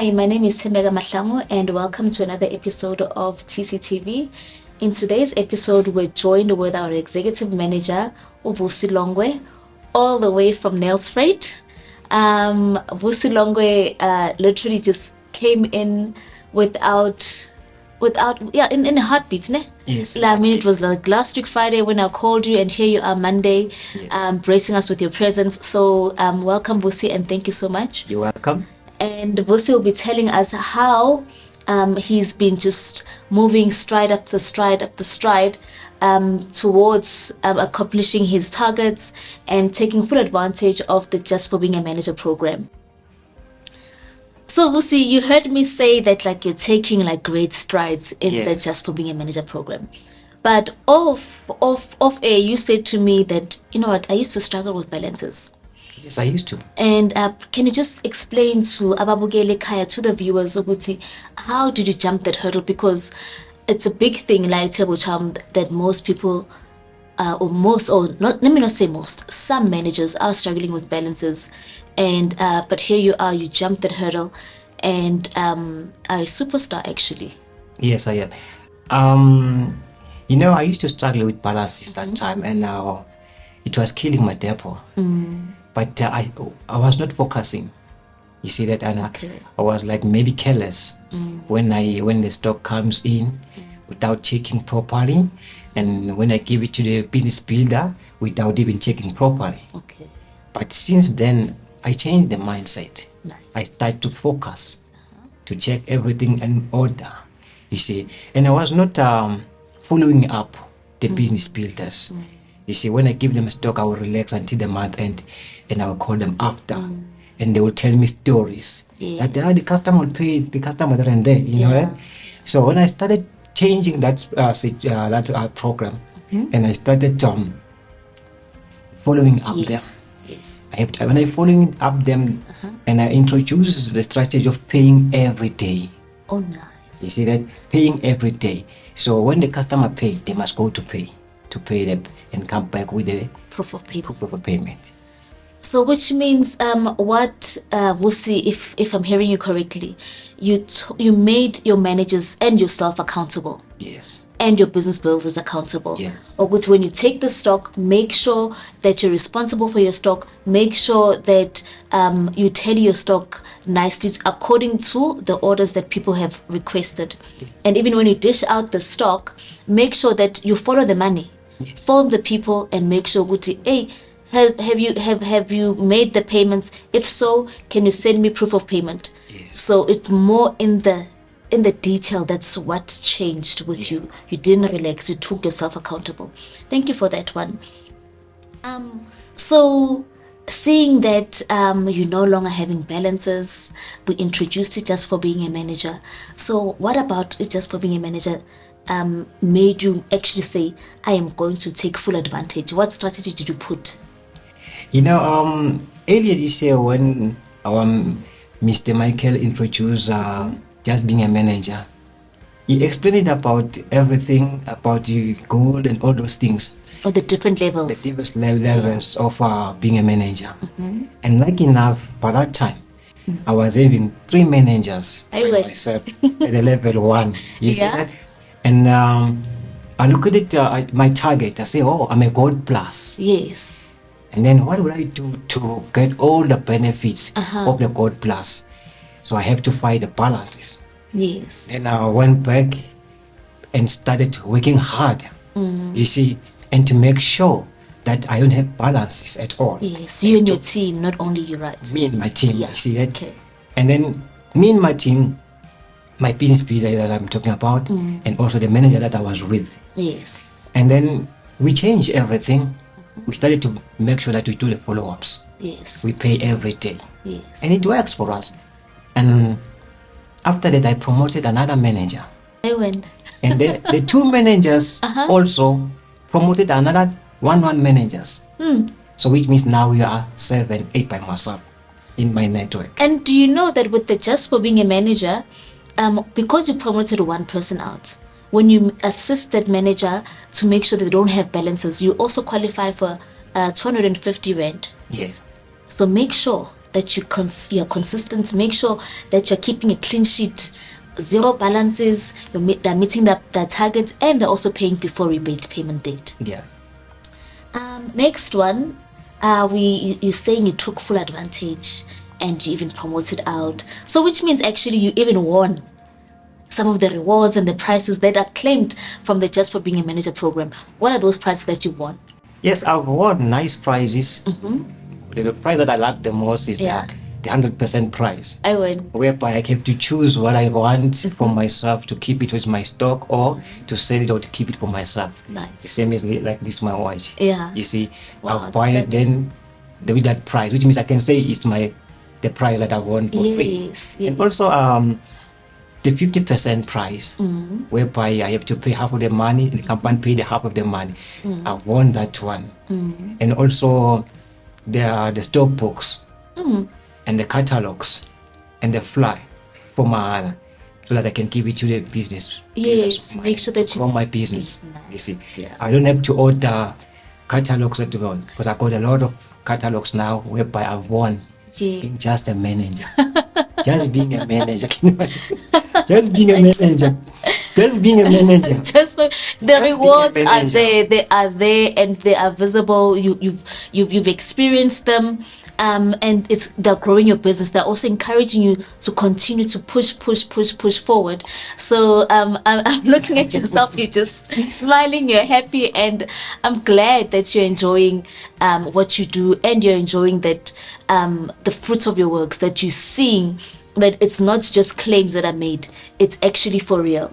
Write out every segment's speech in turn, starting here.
Hi, my name is Tembega Mahlangu and welcome to another episode of TCTV. In today's episode, we're joined with our executive manager, Vusi Longwe, all the way from Nails Freight. Vusi Longwe literally just came in in a heartbeat, ne? Yes. I mean, it was like last week Friday when I called you, and here you are Monday, Yes. bracing us with your presence. So welcome, Vusi, and thank you so much. You're welcome. And Vusi will be telling us how he's been just moving stride up the stride towards accomplishing his targets and taking full advantage of the Just for Being a Manager program. So Vusi, you heard me say that like you're taking like great strides in the Just for Being a Manager program. But off air, you said to me that, you know what, I used to struggle with balances. Yes, I used to. And can you just explain to Ababugele Kaya, to the viewers, Uguti, how did you jump that hurdle? Because it's a big thing, like table charm, that most people, let me not say most, some managers are struggling with balances. And but here you are, you jumped that hurdle, and are a superstar actually. Yes, I am. I used to struggle with balances that time, and now it was killing my depot. But I was not focusing. You see that, and I was like maybe careless when the stock comes in without checking properly, and when I give it to the business builder without even checking properly. Okay. But since then, I changed the mindset. Nice. I started to focus, to check everything in order. You see, and I was not following up the business builders. You see, when I give them stock, I will relax until the month end, and I will call them after, and they will tell me stories. Yes. That the customer will pay, the customer there and there, you know. Right? So when I started changing that program, and I started following up them. Yes. When I following up them, and I introduce the strategy of paying every day. Oh, nice. You see that, paying every day. So when the customer pay, they must go to pay them and come back with a Proof of payment. So which means what Vusi, if I'm hearing you correctly, you made your managers and yourself accountable. Yes. And your business builders accountable. Yes. Or when you take the stock, make sure that you're responsible for your stock. Make sure that you tally your stock nicely according to the orders that people have requested. Yes. And even when you dish out the stock, make sure that you follow the money. Yes. Phone the people and make sure, hey, have you made the payments? If so, can you send me proof of payment? Yes. So it's more in the detail. That's what changed with you. You didn't relax. You took yourself accountable. Thank you for that one. So seeing that you're no longer having balances, we introduced it Just for Being a Manager. So what about it Just for Being a Manager made you actually say, I am going to take full advantage? What strategy did you put? Earlier this year when our Mr. Michael introduced Just Being a Manager, he explained about everything, about the goal and all those things. Or the different levels. The different levels of being a manager. And like enough, by that time, I was having 3 managers by myself at the level 1. You see that? And I look at it, my target, I say, I'm a gold plus. Yes. And then what will I do to get all the benefits of the gold plus? So I have to find the balances. Yes. Then I went back and started working hard, you see, and to make sure that I don't have balances at all. Yes, you and your team, not only you, right? Me and my team, Yeah. you see that? Okay. And then me and my team, my business builder that I'm talking about, and also the manager that I was with. Yes. And then we changed everything. We started to make sure that we do the follow-ups. Yes. We pay every day. Yes. And it works for us. And after that, I promoted another manager. I went. And the 2 managers also promoted another 1 managers. So which means now we are 7, 8 by myself in my network. And do you know that with the Just for Being a Manager, because you promoted 1 person out, when you assist that manager to make sure they don't have balances, you also qualify for 250 rand. Yes. So make sure that you're consistent. Make sure that you're keeping a clean sheet, zero balances. They're meeting their targets, and they're also paying before rebate payment date. Yeah. Next one, you're saying you took full advantage and you even promoted out. So which means actually you even won some of the rewards and the prizes that are claimed from the Just for Being a Manager program. What are those prizes that you won? Yes, I've won nice prizes. The prize that I like the most is the 100% prize. I win. Whereby I have to choose what I want for myself, to keep it with my stock, or to sell it, or to keep it for myself. Nice. The same as like this my watch. Yeah. You see, Wow, I'll buy it then with that prize, which means I can say it's the prize that I won for free. Yes. And also the 50% prize, whereby I have to pay half of the money and the company pay the half of the money. I won that one. And also the stock books and the catalogs and the fly for my so that I can give it to the business. Yes, make sure that you for my business. Nice. You see, Yeah. I don't have to order catalogs at all because I got a lot of catalogs now whereby I've won being just a manager. Just being a manager. Just being a manager. Just being a manager. Just for the rewards are there. They are there and they are visible. You've experienced them, and they're growing your business. They're also encouraging you to continue to push forward. So I'm looking at yourself. You're just smiling. You're happy, and I'm glad that you're enjoying what you do, and you're enjoying that the fruits of your works, that you're seeing that it's not just claims that are made. It's actually for real.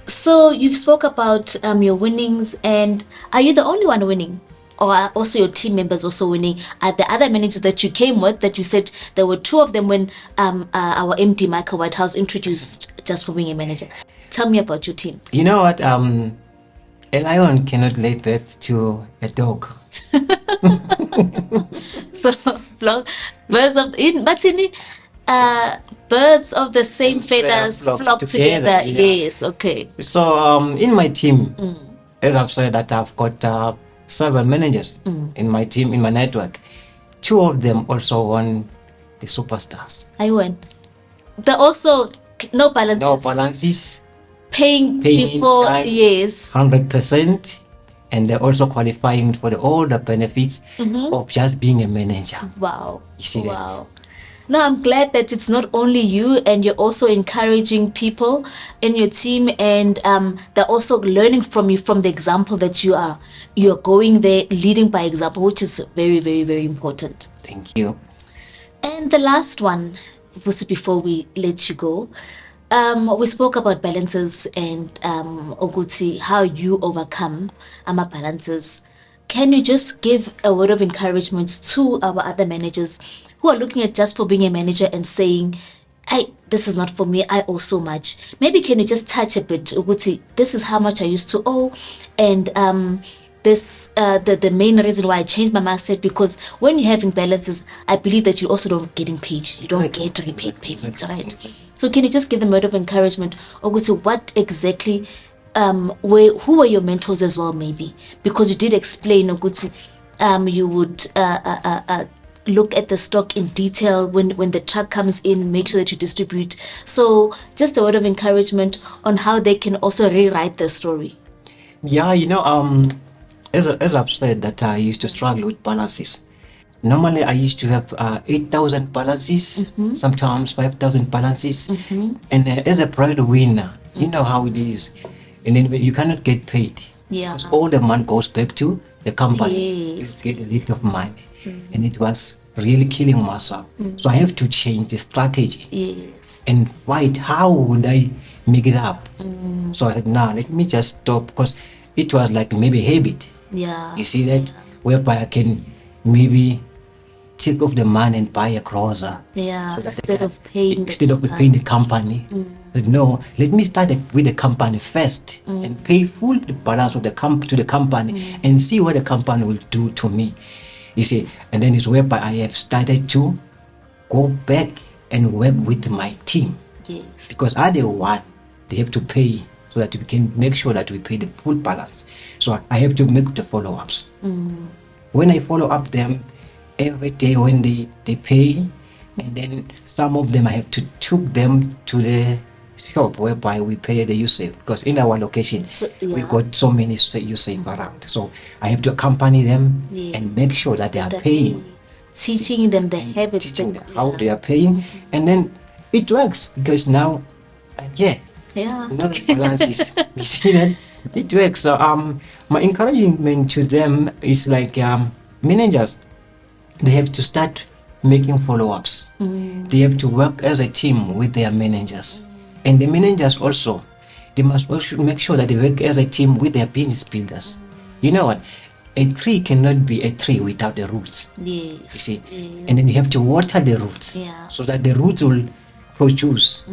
So you've spoke about your winnings, and are you the only one winning, or are also your team members also winning? Are the other managers that you came with, that you said there were two of them when our MD Michael Whitehouse introduced Just for Being a Manager? Tell me about your team. You know what? A lion cannot lay birth to a dog. So birds of the same feathers flock together. Yeah. Yes, okay. So in my team, as I've said, that I've got 7 managers in my team, in my network. 2 of them also won the superstars. I won. They're also no balances. No balances. Paying before, time, yes. 100%. And they're also qualifying for all the benefits of just being a manager. Wow. You see that? Wow. No, I'm glad that it's not only you, and you're also encouraging people in your team, and they're also learning from you, from the example that you're going there, leading by example, which is very, very, very important. Thank you. And the last one, Vusi, before we let you go, we spoke about balances and Oguti, how you overcome balances. Can you just give a word of encouragement to our other managers who are looking at Just for Being a Manager and saying, this is not for me, I owe so much? Maybe can you just touch a bit, Oguti, this is how much I used to owe, and this the main reason why I changed my mindset, because when you're having balances, I believe that you also don't getting paid. You don't get repaid payments, right? So can you just give them a word of encouragement, Oguti, what exactly who were your mentors as well, maybe? Because you did explain, Oguti, you would look at the stock in detail when the truck comes in, make sure that you distribute. So just a word of encouragement on how they can also rewrite the story. Yeah, as I've said, that I used to struggle with balances. Normally I used to have 8,000 balances, sometimes 5,000 balances. And as a breadwinner, you know how it is. And then you cannot get paid. Yeah. Because all the money goes back to the company. Yes. You get a little of money. And it was really killing myself. So I have to change the strategy. Yes. And fight how would I make it up. So I said, let me just stop, because it was like maybe habit. Yeah. You see that? Whereby I can maybe take off the money and buy a cruiser. Yeah. So Instead of paying the company. No, let me start with the company first and pay full the balance of to the company and see what the company will do to me. You see, and then it's whereby I have started to go back and work with my team. Yes. Because are the one they have to pay, so that we can make sure that we pay the full balance. So I have to make the follow-ups. When I follow up them, every day when they pay, and then some of them I have to took them to the shop whereby we pay the usage, because in our location we got so many usage around, so I have to accompany them and make sure that they are paying, teaching them the habits, teaching them how they are paying, and then it works because now no balances. You see that it works. So my encouragement to them is like managers, they have to start making follow-ups. They have to work as a team with their managers, and the managers also, they must also make sure that they work as a team with their business builders. You know what, a tree cannot be a tree without the roots. Yes. You see, and then you have to water the roots so that the roots will produce,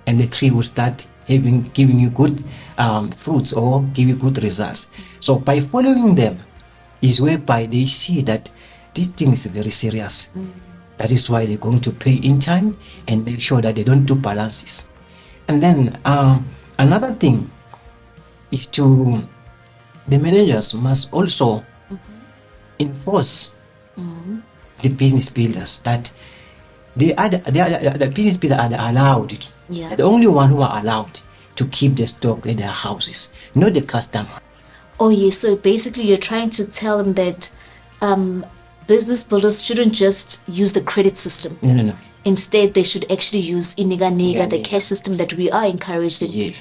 and the tree will start giving you good fruits or give you good results. So by following them is whereby they see that this thing is very serious. That is why they're going to pay in time and make sure that they don't do balances. And then another thing is the managers must also enforce the business builders that the business builders are allowed. They're the only one who are allowed to keep the stock in their houses, not the customer. Oh yes, so basically you're trying to tell them that business builders shouldn't just use the credit system. No. Instead, they should actually use Iniga, the cash system that we are encouraging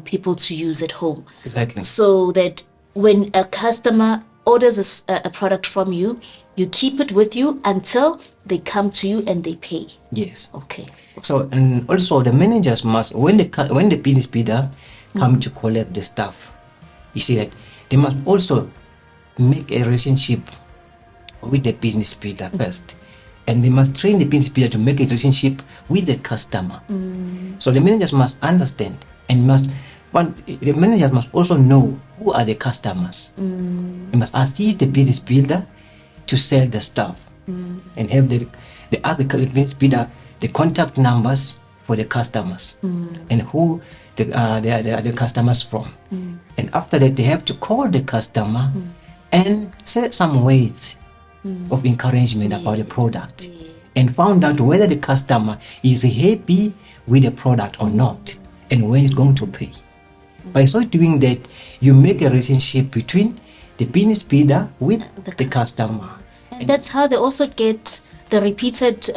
people to use at home. Exactly. So that when a customer orders a product from you, you keep it with you until they come to you and they pay. Yes. Okay. So, and also the managers must, when the business builder come to collect the stuff, you see that they must also make a relationship with the business builder first, and they must train the business builder to make a relationship with the customer. So the managers must understand and the managers must also know who are the customers. They must assist the business builder to sell the stuff, and have they ask the business builder the contact numbers for the customers and who the customers from. And after that, they have to call the customer and set some words of encouragement about the product, and found out whether the customer is happy with the product or not, and when it's going to pay. By so doing that, you make a relationship between the business builder with the customer. And that's how they also get the repeated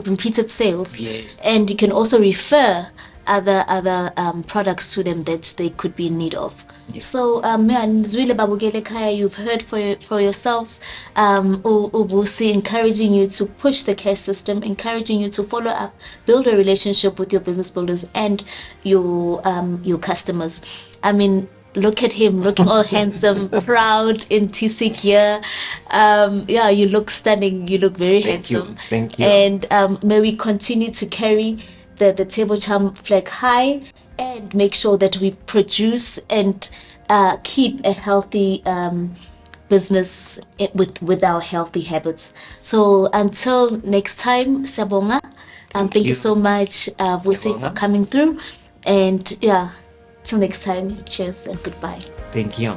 repeated sales. Yes. And you can also refer other products to them that they could be in need of. Yes. So Zwile Babugele Kaya, you've heard for yourselves, Vusi encouraging you to push the cash system, encouraging you to follow up, build a relationship with your business builders and your customers. I mean, look at him, looking all handsome, proud in TC gear. You look stunning. You look very handsome. Thank you. And may we continue to carry the Table Charm flag high, and make sure that we produce and keep a healthy business with our healthy habits. So until next time, Sabonga, thank you so much, Vusi, for coming through. And till next time, cheers and goodbye. Thank you.